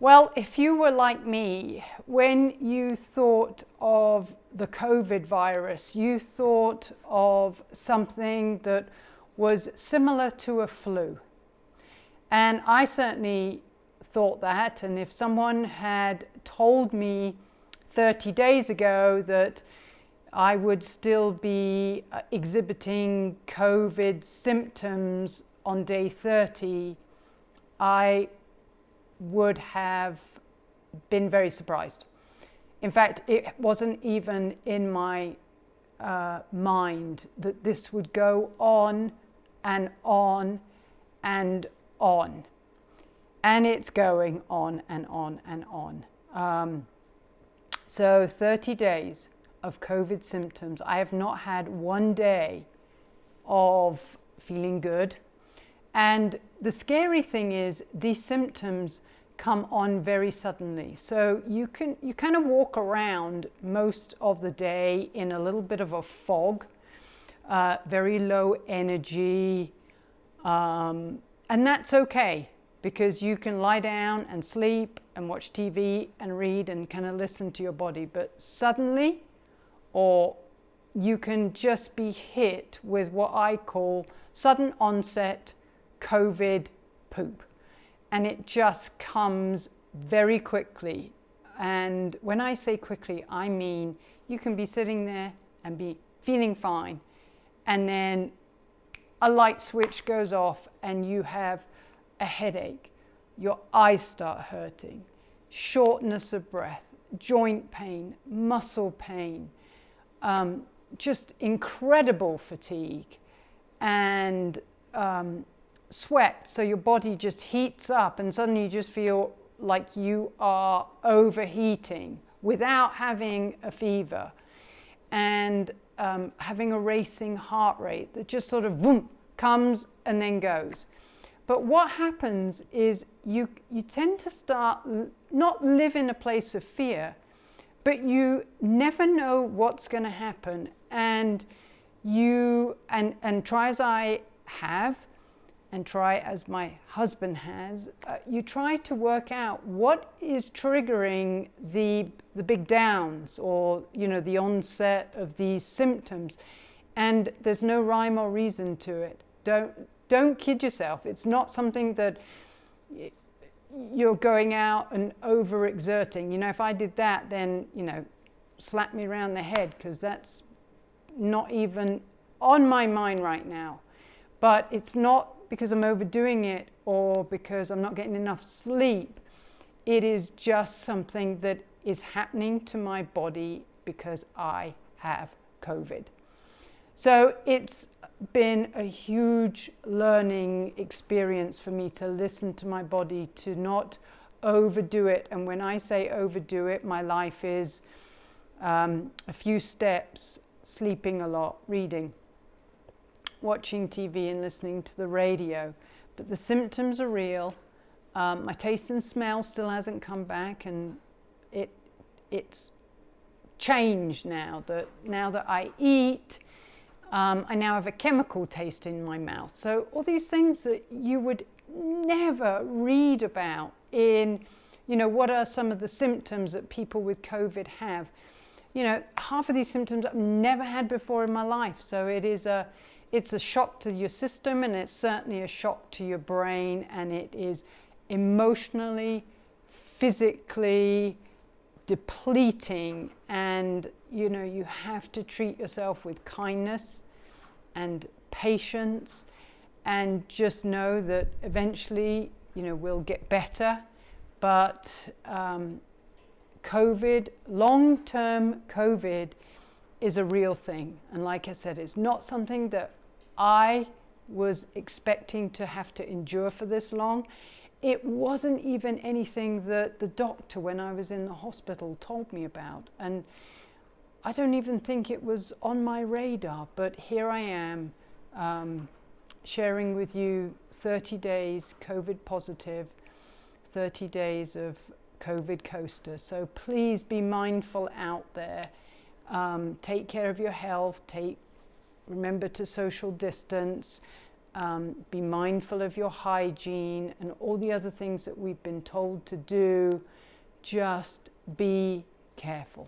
Well, if you were like me, when you thought of the COVID virus, you thought of something that was similar to a flu. And I certainly thought that, and if someone had told me 30 days ago that I would still be exhibiting COVID symptoms on day 30, I would have been very surprised. In fact, it wasn't even in my mind that this would go on and on and on. And it's going on and on and on. So 30 days of COVID symptoms. I have not had one day of feeling good. And the scary thing is these symptoms come on very suddenly. So you kind of walk around most of the day in a little bit of a fog, very low energy, and that's okay because you can lie down and sleep and watch TV and read and kind of listen to your body. But suddenly, or you can just be hit with what I call sudden onset COVID poop. And it just comes very quickly. And when I say quickly, I mean you can be sitting there and be feeling fine. And then a light switch goes off and you have a headache. Your eyes start hurting, shortness of breath, joint pain, muscle pain, just incredible fatigue and sweat. So your body just heats up and suddenly you just feel like you are overheating without having a fever, and having a racing heart rate that just sort of boom, comes and then goes. But what happens is you tend to start not live in a place of fear, but you never know what's going to happen, and you and try as I have, and try as my husband has, you try to work out what is triggering the big downs, or the onset of these symptoms, and there's no rhyme or reason to it. Don't kid yourself. It's not something that you're going out and overexerting. If I did that, then slap me around the head, because that's not even on my mind right now. But it's not because I'm overdoing it or because I'm not getting enough sleep. It is just something that is happening to my body because I have COVID. So it's been a huge learning experience for me to listen to my body, to not overdo it. And when I say overdo it, my life is a few steps, sleeping a lot, reading, watching TV and listening to the radio. But the symptoms are real. My taste and smell still hasn't come back, and it's changed now that I eat. I now have a chemical taste in my mouth. So all these things that you would never read about in, what are some of the symptoms that people with COVID have. Half of these symptoms I've never had before in my life. So it's a shock to your system, and it's certainly a shock to your brain, and it is emotionally, physically depleting, and you have to treat yourself with kindness and patience, and just know that eventually we'll get better. But COVID, long-term COVID, is a real thing, and like I said, it's not something that I was expecting to have to endure for this long. It wasn't even anything that the doctor, when I was in the hospital, told me about. And I don't even think it was on my radar, but here I am, sharing with you 30 days COVID positive, 30 days of COVID coaster. So please be mindful out there. Take care of your health, remember to social distance, be mindful of your hygiene and all the other things that we've been told to do. Just be careful.